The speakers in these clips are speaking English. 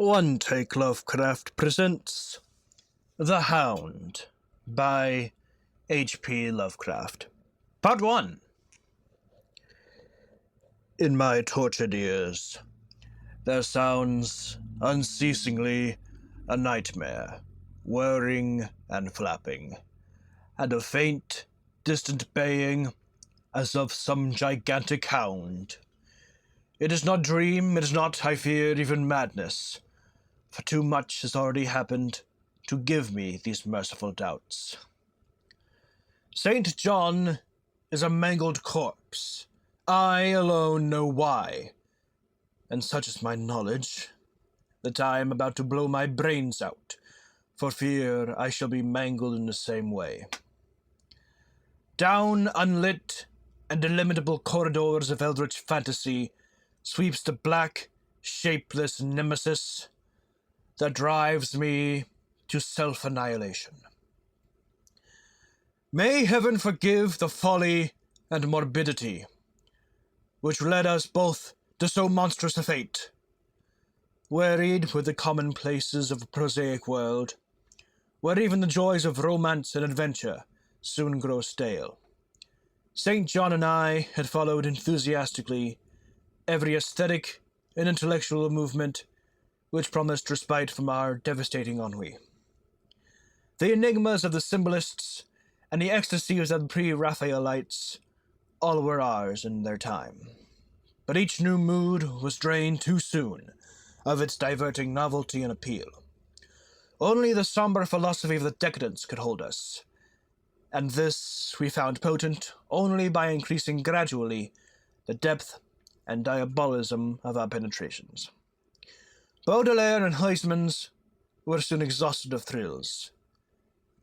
One Take Lovecraft presents The Hound by H.P. Lovecraft. Part 1. In my tortured ears, there sounds unceasingly a nightmare, whirring and flapping, and a faint, distant baying as of some gigantic hound. It is not dream, it is not, I fear, even madness, for too much has already happened to give me these merciful doubts. St. John is a mangled corpse. I alone know why, and such is my knowledge that I am about to blow my brains out, for fear I shall be mangled in the same way. Down unlit and illimitable corridors of eldritch fantasy sweeps the black, shapeless nemesis that drives me to self-annihilation. May heaven forgive the folly and morbidity which led us both to so monstrous a fate, wearied with the commonplaces of a prosaic world, where even the joys of romance and adventure soon grow stale. St. John and I had followed enthusiastically every aesthetic and intellectual movement which promised respite from our devastating ennui. The enigmas of the symbolists and the ecstasies of the pre-Raphaelites all were ours in their time. But each new mood was drained too soon of its diverting novelty and appeal. Only the somber philosophy of the decadents could hold us, and this we found potent only by increasing gradually the depth and diabolism of our penetrations. Baudelaire and Huysmans were soon exhausted of thrills,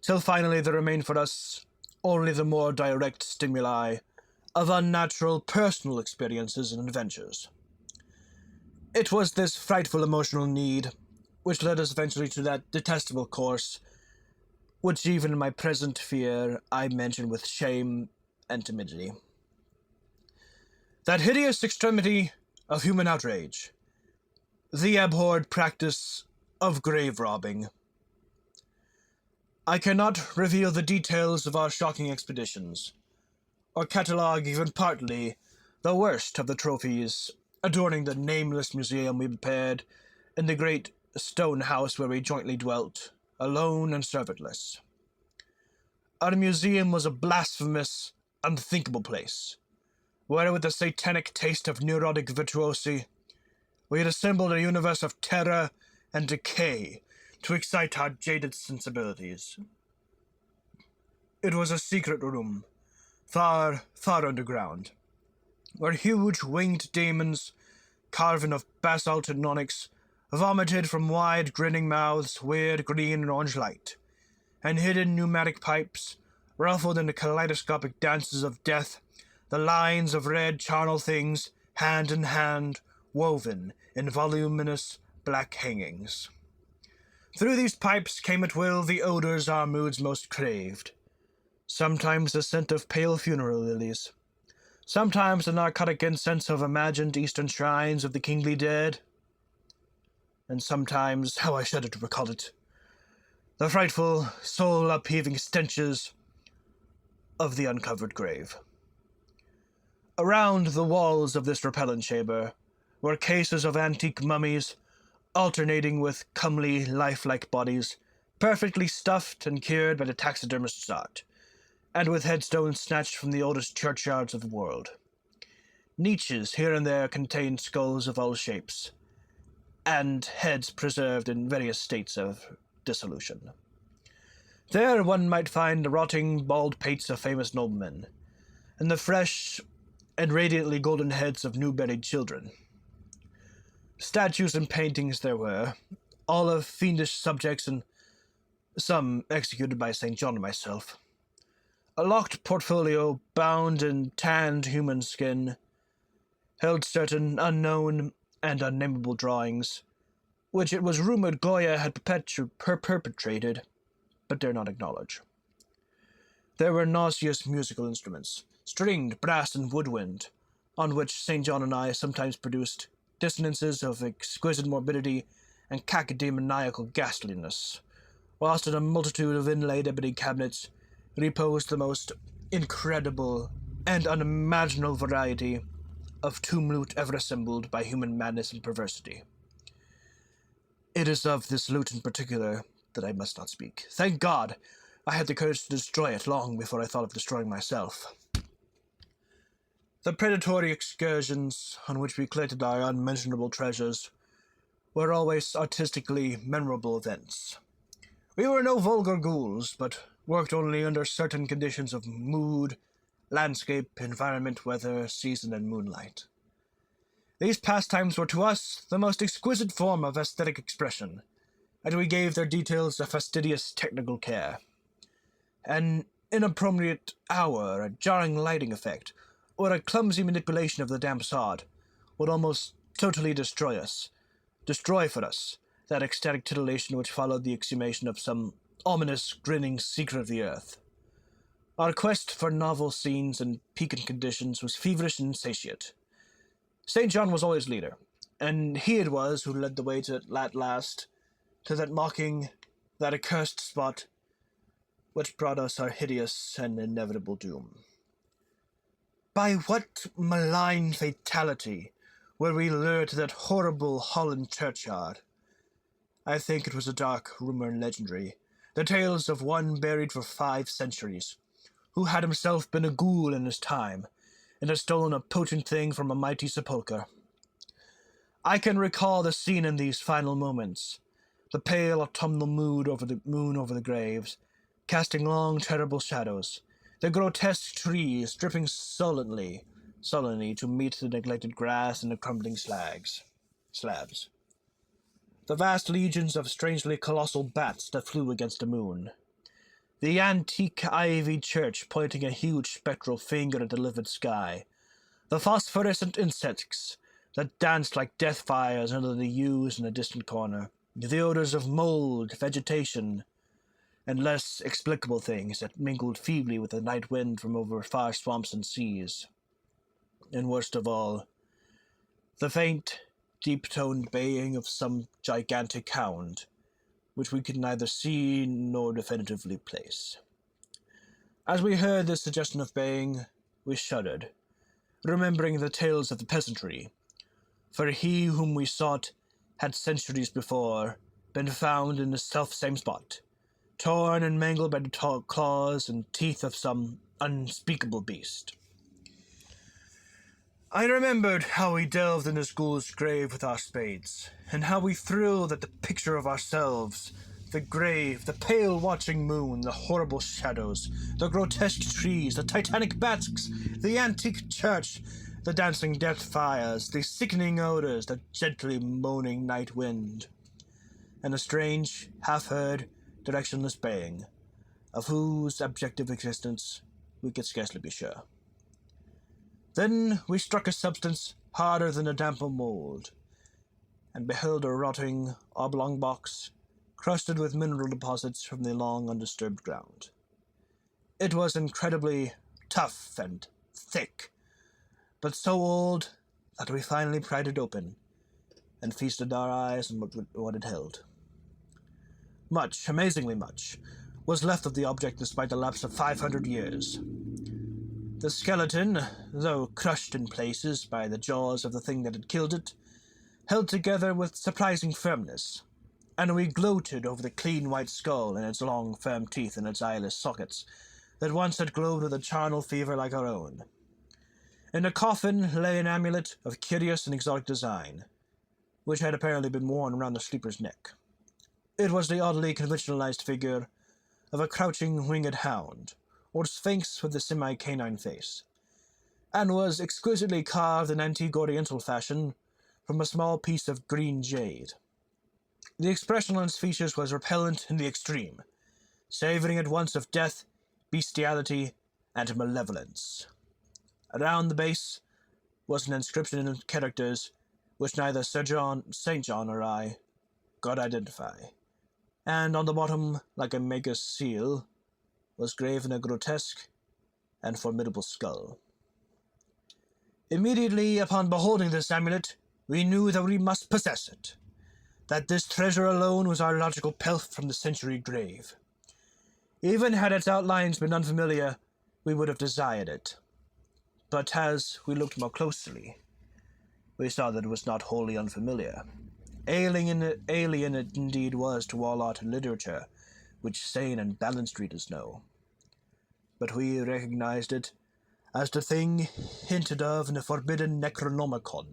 till finally there remained for us only the more direct stimuli of unnatural personal experiences and adventures. It was this frightful emotional need which led us eventually to that detestable course, which even in my present fear I mention with shame and timidity. That hideous extremity of human outrage, the abhorred practice of grave robbing. I cannot reveal the details of our shocking expeditions, or catalogue even partly the worst of the trophies adorning the nameless museum we prepared in the great stone house where we jointly dwelt, alone and servantless. Our museum was a blasphemous, unthinkable place, where with a satanic taste of neurotic virtuosi, we had assembled a universe of terror and decay to excite our jaded sensibilities. It was a secret room, far, far underground, where huge winged demons, carven of basalt and onyx, vomited from wide grinning mouths weird green and orange light, and hidden pneumatic pipes ruffled in the kaleidoscopic dances of death, the lines of red charnel things, hand in hand, woven in voluminous black hangings. Through these pipes came at will the odors our moods most craved, sometimes the scent of pale funeral lilies, sometimes the narcotic incense of imagined eastern shrines of the kingly dead, and sometimes, how I shudder to recall it, the frightful, soul-upheaving stenches of the uncovered grave. Around the walls of this repellent chamber were cases of antique mummies, alternating with comely, lifelike bodies, perfectly stuffed and cured by the taxidermist's art, and with headstones snatched from the oldest churchyards of the world. Niches here and there contained skulls of all shapes, and heads preserved in various states of dissolution. There one might find the rotting, bald pates of famous noblemen, and the fresh and radiantly golden heads of new-buried children. Statues and paintings there were, all of fiendish subjects and some executed by St. John and myself. A locked portfolio, bound in tanned human skin, held certain unknown and unnameable drawings, which it was rumored Goya had perpetrated, but dare not acknowledge. There were nauseous musical instruments, stringed, brass, and woodwind, on which St. John and I sometimes produced dissonances of exquisite morbidity and cacodemoniacal ghastliness, whilst in a multitude of inlaid ebony cabinets reposed the most incredible and unimaginable variety of tomb loot ever assembled by human madness and perversity. It is of this loot in particular that I must not speak. Thank God, I had the courage to destroy it long before I thought of destroying myself. The predatory excursions on which we collected our unmentionable treasures were always artistically memorable events. We were no vulgar ghouls, but worked only under certain conditions of mood, landscape, environment, weather, season, and moonlight. These pastimes were to us the most exquisite form of aesthetic expression, and we gave their details a fastidious technical care. An inappropriate hour, a jarring lighting effect, or a clumsy manipulation of the damp sod would almost totally destroy for us, that ecstatic titillation which followed the exhumation of some ominous, grinning secret of the earth. Our quest for novel scenes and piquant conditions was feverish and insatiate. St. John was always leader, and he it was who led the way at last to that accursed spot which brought us our hideous and inevitable doom. By what malign fatality were we lured to that horrible Holland churchyard? I think it was a dark rumor and legendary, the tales of one buried for 5 centuries, who had himself been a ghoul in his time, and had stolen a potent thing from a mighty sepulchre. I can recall the scene in these final moments, the pale autumnal moon over the graves, casting long, terrible shadows, the grotesque trees dripping sullenly to meet the neglected grass and the crumbling slabs. The vast legions of strangely colossal bats that flew against the moon. The antique ivied church pointing a huge spectral finger at the livid sky. The phosphorescent insects that danced like death fires under the yews in a distant corner. The odors of mold, vegetation, and less explicable things that mingled feebly with the night wind from over far swamps and seas. And worst of all, the faint, deep-toned baying of some gigantic hound, which we could neither see nor definitively place. As we heard this suggestion of baying, we shuddered, remembering the tales of the peasantry, for he whom we sought had centuries before been found in the self-same spot, torn and mangled by the claws and teeth of some unspeakable beast. I remembered how we delved in this ghoul's grave with our spades, and how we thrilled at the picture of ourselves, the grave, the pale watching moon, the horrible shadows, the grotesque trees, the titanic bats, the antique church, the dancing death fires, the sickening odors, the gently moaning night wind, and a strange, half-heard, directionless baying, of whose objective existence we could scarcely be sure. Then we struck a substance harder than a damper mold, and beheld a rotting, oblong box, crusted with mineral deposits from the long undisturbed ground. It was incredibly tough and thick, but so old that we finally pried it open, and feasted our eyes on what it held. Much, amazingly much, was left of the object despite the lapse of 500 years. The skeleton, though crushed in places by the jaws of the thing that had killed it, held together with surprising firmness, and we gloated over the clean white skull and its long, firm teeth and its eyeless sockets that once had glowed with a charnel fever like our own. In the coffin lay an amulet of curious and exotic design, which had apparently been worn around the sleeper's neck. It was the oddly conventionalized figure of a crouching winged hound, or sphinx with a semi-canine face, and was exquisitely carved in antique Oriental fashion from a small piece of green jade. The expression on its features was repellent in the extreme, savoring at once of death, bestiality, and malevolence. Around the base was an inscription in characters which neither St. John or I could identify, and on the bottom, like a magus seal, was graven a grotesque and formidable skull. Immediately upon beholding this amulet, we knew that we must possess it. that this treasure alone was our logical pelf from the century grave. Even had its outlines been unfamiliar, we would have desired it. But as we looked more closely, we saw that it was not wholly unfamiliar. Alien it indeed was to all art and literature, which sane and balanced readers know. But we recognized it as the thing hinted of in the forbidden Necronomicon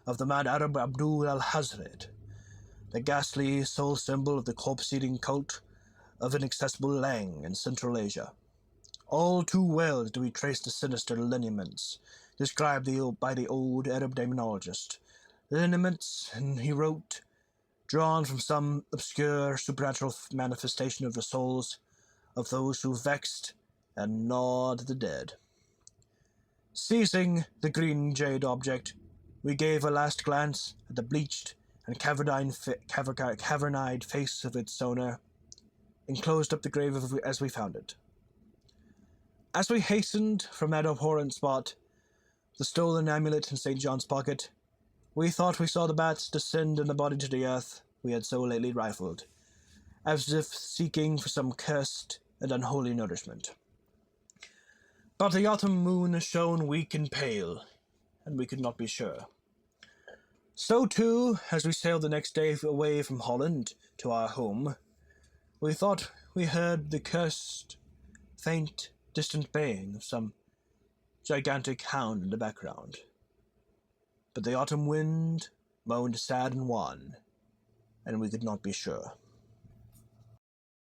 of the mad Arab Abdul al-Hazred, the ghastly sole symbol of the corpse-eating cult of inaccessible Lang in Central Asia. All too well do we trace the sinister lineaments described by the old Arab demonologist. Lineaments, and he wrote, drawn from some obscure supernatural manifestation of the souls of those who vexed and gnawed the dead. Seizing the green jade object, we gave a last glance at the bleached and cavernized face of its owner, and closed up the grave as we found it. As we hastened from that abhorrent spot, the stolen amulet in St. John's pocket, we thought we saw the bats descend in the body to the earth we had so lately rifled, as if seeking for some cursed and unholy nourishment. But the autumn moon shone weak and pale, and we could not be sure. So too, as we sailed the next day away from Holland to our home, we thought we heard the cursed, faint, distant baying of some gigantic hound in the background. But the autumn wind moaned sad and wan, and we could not be sure.